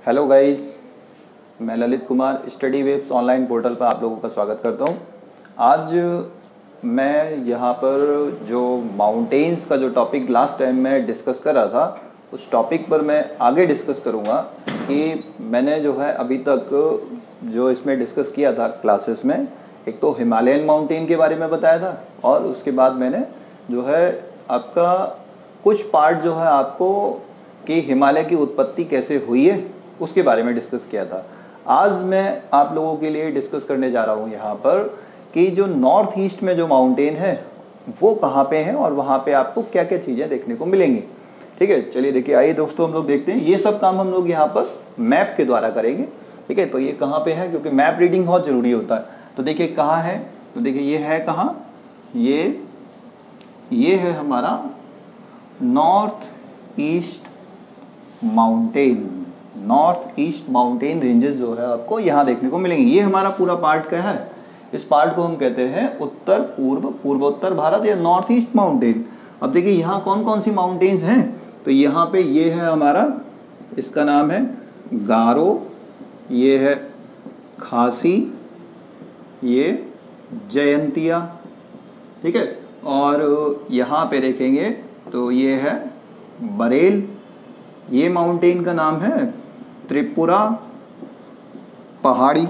Hello guys, मैं Lalit Kumar study webs online portal पर आप लोगों का स्वागत करता हूं। आज मैं यहां पर जो माउंटेन्स का जो टॉपिक लास्ट टाइम मैं डिस्कस कर रहा था, उस टॉपिक पर मैं आगे डिस्कस करूंगा कि मैंने जो है अभी तक जो इसमें डिस्कस किया था क्लासेस में, एक तो हिमालयन माउंटेन के बारे में बताया था और उसके बाद मैंने जो है आपका कुछ पार्ट जो है आपको कि हिमालय की उत्पत्ति कैसे हुई है उसके बारे में डिस्कस किया था। आज मैं आप लोगों के लिए डिस्कस करने जा रहा हूँ यहाँ पर कि जो नॉर्थ ईस्ट में जो माउंटेन है वो कहाँ पे है और वहाँ पे आपको क्या क्या चीज़ें देखने को मिलेंगी। ठीक है, चलिए देखिए, आइए दोस्तों हम लोग देखते हैं। ये सब काम हम लोग यहाँ पर मैप के द्वारा करेंगे। ठीक है, तो ये कहाँ पे है, क्योंकि मैप रीडिंग बहुत ज़रूरी होता है। तो देखिए कहाँ है, तो देखिए ये है कहाँ, ये है हमारा north east mountain. North east mountain ranges जो है आपको यहाँ देखने को मिलेंगी। ये हमारा पूरा पार्ट क्या है, इस पार्ट को हम कहते हैं उत्तर पूर्व पूर्वोत्तर भारत या नॉर्थ ईस्ट माउंटेन। अब देखिए यहाँ कौन कौन सी माउंटेन्स हैं, तो यहाँ पे ये है हमारा, इसका नाम है गारो, ये है खासी, ये जयंतिया। ठीक है, और यहाँ पे देखेंगे तो ये है बरेल। ये माउंटेन का नाम है त्रिपुरा पहाड़ी,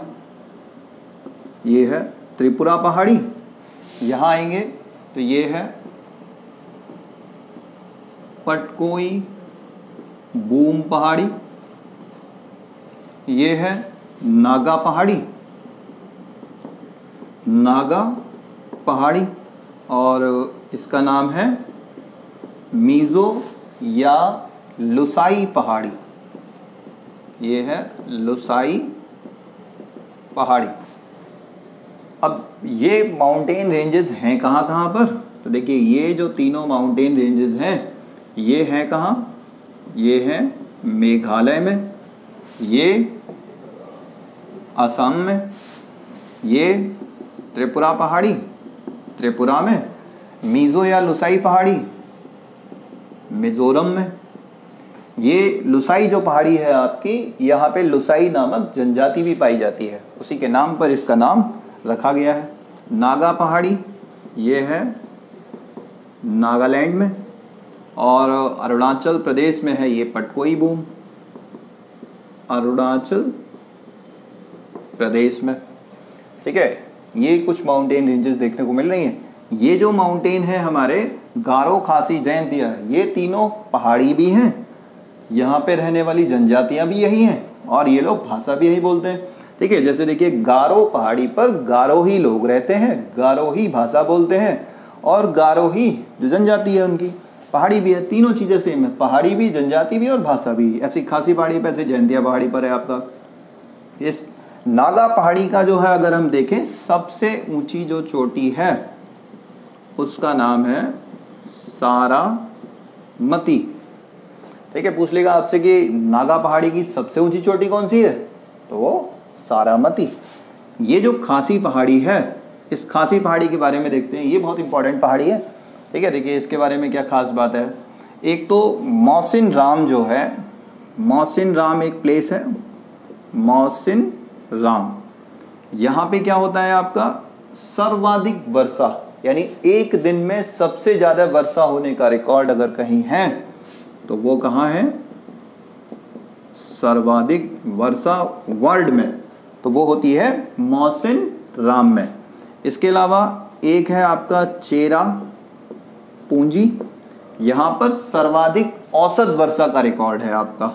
ये है त्रिपुरा पहाड़ी। यहाँ आएंगे तो ये है पटकोई बूम पहाड़ी, ये है नागा पहाड़ी, नागा पहाड़ी, और इसका नाम है मीज़ो या लुसाई पहाड़ी, ये है लुसाई पहाड़ी। अब ये माउंटेन रेंजेस हैं कहाँ कहाँ पर, तो देखिए ये जो तीनों माउंटेन रेंजेस हैं ये हैं कहाँ, ये है मेघालय में, ये असम में, ये त्रिपुरा पहाड़ी त्रिपुरा में, मीज़ो या लुसाई पहाड़ी मिजोरम में। ये लुसाई जो पहाड़ी है आपकी, यहाँ पे लुसाई नामक जनजाति भी पाई जाती है, उसी के नाम पर इसका नाम रखा गया है। नागा पहाड़ी ये है नागालैंड में, और अरुणाचल प्रदेश में है ये पटकोई बूम, अरुणाचल प्रदेश में। ठीक है, ये कुछ माउंटेन रेंजेस देखने को मिल रही हैं। ये जो माउंटेन है हमारे गारो, खासी, जयंतिया, ये तीनों पहाड़ी भी हैं, यहाँ पे रहने वाली जनजातियां भी यही हैं और ये लोग भाषा भी यही बोलते हैं। ठीक है, जैसे देखिए गारो पहाड़ी पर गारो ही लोग रहते हैं, गारो ही भाषा बोलते हैं, और गारो ही जो जनजाति है उनकी पहाड़ी भी है। तीनों चीज़ें सेम है, पहाड़ी भी, जनजाति भी और भाषा भी। ऐसी खासी पहाड़ी पर, ऐसे जयंतिया पहाड़ी पर है आपका। इस नागा पहाड़ी का जो है अगर हम देखें, सबसे ऊंची जो चोटी है उसका नाम है सारामती। ठीक है, पूछ लेगा आपसे कि नागा पहाड़ी की सबसे ऊंची चोटी कौन सी है, तो वो सारामती। ये जो खासी पहाड़ी है, इस खासी पहाड़ी के बारे में देखते हैं। ये बहुत इंपॉर्टेंट पहाड़ी है। ठीक है, देखिए इसके बारे में क्या खास बात है। एक तो मौसिन राम जो है, मौसिन राम एक प्लेस है, मौसिन राम। यहाँ पे क्या होता है आपका, सर्वाधिक वर्षा, यानी एक दिन में सबसे ज़्यादा वर्षा होने का रिकॉर्ड अगर कहीं है तो वो कहाँ है, सर्वाधिक वर्षा वर्ल्ड में, तो वो होती है मौसिन राम में। इसके अलावा एक है आपका चेरा पूंजी, यहाँ पर सर्वाधिक औसत वर्षा का रिकॉर्ड है आपका,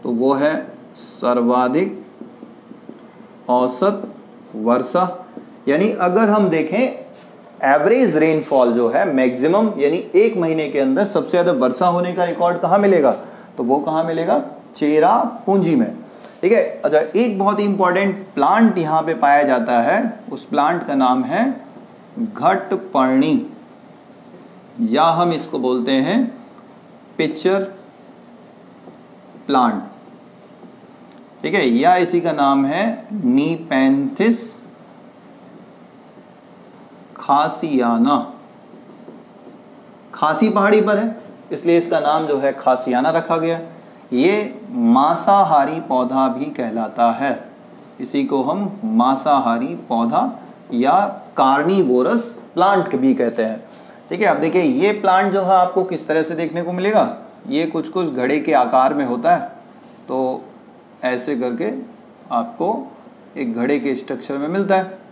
तो वो है सर्वाधिक औसत वर्षा। यानी अगर हम देखें एवरेज रेनफॉल जो है मैक्सिमम, यानी एक महीने के अंदर सबसे ज़्यादा वर्षा होने का रिकॉर्ड कहाँ मिलेगा, तो वो कहाँ मिलेगा, चेरा पूंजी में। ठीक है, अच्छा, एक बहुत ही इंपॉर्टेंट प्लांट यहाँ पे पाया जाता है, उस प्लांट का नाम है घटपर्णी, या हम इसको बोलते हैं पिक्चर प्लांट। ठीक है, या इसी का नाम है नीपेंथिस खासियाना। खासी पहाड़ी पर है इसलिए इसका नाम जो है खासियाना रखा गया। ये मांसाहारी पौधा भी कहलाता है। इसी को हम मांसाहारी पौधा या कार्निवोरस प्लांट भी कहते हैं। ठीक है, अब देखिए ये प्लांट जो है आपको किस तरह से देखने को मिलेगा, ये कुछ कुछ घड़े के आकार में होता है। तो ऐसे करके आपको एक घड़े के स्ट्रक्चर में मिलता है।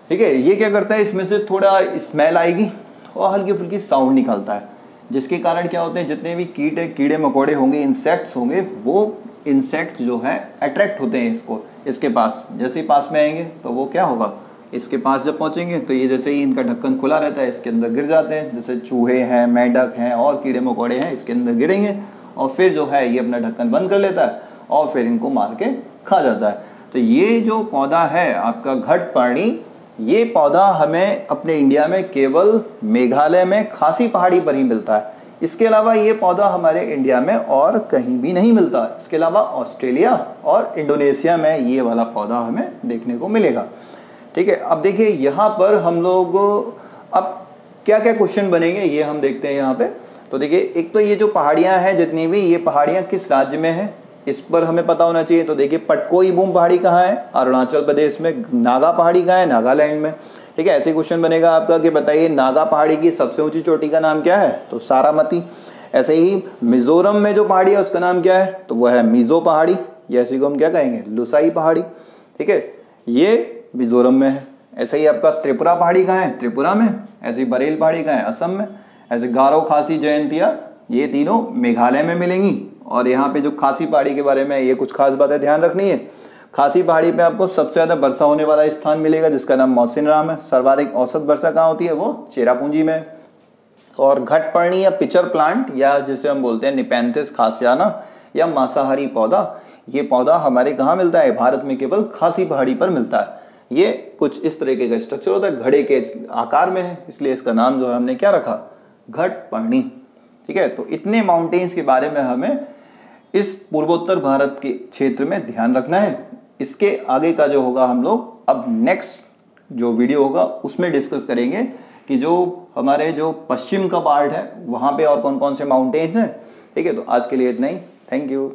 ठीक है, ये क्या करता है, इसमें से थोड़ा स्मेल आएगी और हल्की फुल्की साउंड निकलता है, जिसके कारण क्या होते हैं, जितने भी कीड़े मकोड़े होंगे, इंसेक्ट्स होंगे, वो इंसेक्ट जो है अट्रैक्ट होते हैं इसके पास। जैसे ही पास में आएंगे तो वो क्या होगा, इसके पास जब पहुंचेंगे तो ये जैसे ही इनका ढक्कन खुला रहता है इसके अंदर गिर जाते हैं। जैसे चूहे हैं, मेंढक हैं और कीड़े मकोड़े हैं, इसके अंदर गिरेंगे और फिर जो है ये अपना ढक्कन बंद कर लेता है और फिर इनको मार के खा जाता है। तो ये जो पौधा है आपका घटपर्णी, ये पौधा हमें अपने इंडिया में केवल मेघालय में खासी पहाड़ी पर ही मिलता है। इसके अलावा ये पौधा हमारे इंडिया में और कहीं भी नहीं मिलता। इसके अलावा ऑस्ट्रेलिया और इंडोनेशिया में ये वाला पौधा हमें देखने को मिलेगा। ठीक है, अब देखिए यहाँ पर हम लोग अब क्या क्या क्वेश्चन बनेंगे ये हम देखते हैं यहाँ पे। तो देखिए एक तो ये जो पहाड़ियाँ हैं जितनी भी, ये पहाड़ियाँ किस राज्य में हैं इस पर हमें पता होना चाहिए। तो देखिए पटकोई बूम पहाड़ी कहाँ है, अरुणाचल प्रदेश में। नागा पहाड़ी कहाँ है, नागालैंड में। ठीक है, ऐसे क्वेश्चन बनेगा आपका कि बताइए नागा पहाड़ी की सबसे ऊंची चोटी का नाम क्या है, तो सारामती। ऐसे ही मिजोरम में जो पहाड़ी है उसका नाम क्या है, तो वह है मिजो पहाड़ी, या इसी को हम क्या कहेंगे, लुसाई पहाड़ी। ठीक है, ये मिजोरम में है। ऐसे ही आपका त्रिपुरा पहाड़ी कहाँ है, त्रिपुरा में। ऐसे ही बरेल पहाड़ी कहाँ है, असम में। ऐसे गारो, खासी, जयंतिया ये तीनों मेघालय में मिलेंगी। और यहाँ पे जो खासी पहाड़ी के बारे में ये कुछ खास बातें ध्यान रखनी है। खासी पहाड़ी पे आपको सबसे ज्यादा वर्षा होने वाला स्थान मिलेगा जिसका नाम मौसिनराम है। सर्वाधिक औसत वर्षा कहाँ होती है, वो चेरापूंजी में। और घटपर्णी या पिचर प्लांट या जिसे हम बोलते हैं निपेंथिस खासियाना या मांसाहारी पौधा, ये पौधा हमारे कहाँ मिलता है, भारत में केवल खासी पहाड़ी पर मिलता है। ये कुछ इस तरीके का स्ट्रक्चर होता है, घड़े के आकार में है, इसलिए इसका नाम जो है हमने क्या रखा, घटपर्णी। ठीक है, तो इतने माउंटेन्स के बारे में हमें इस पूर्वोत्तर भारत के क्षेत्र में ध्यान रखना है। इसके आगे का जो होगा हम लोग अब नेक्स्ट जो वीडियो होगा उसमें डिस्कस करेंगे कि जो हमारे जो पश्चिम का पार्ट है वहाँ पे और कौन कौन से माउंटेन्स हैं। ठीक है, तो आज के लिए इतना ही। Thank you.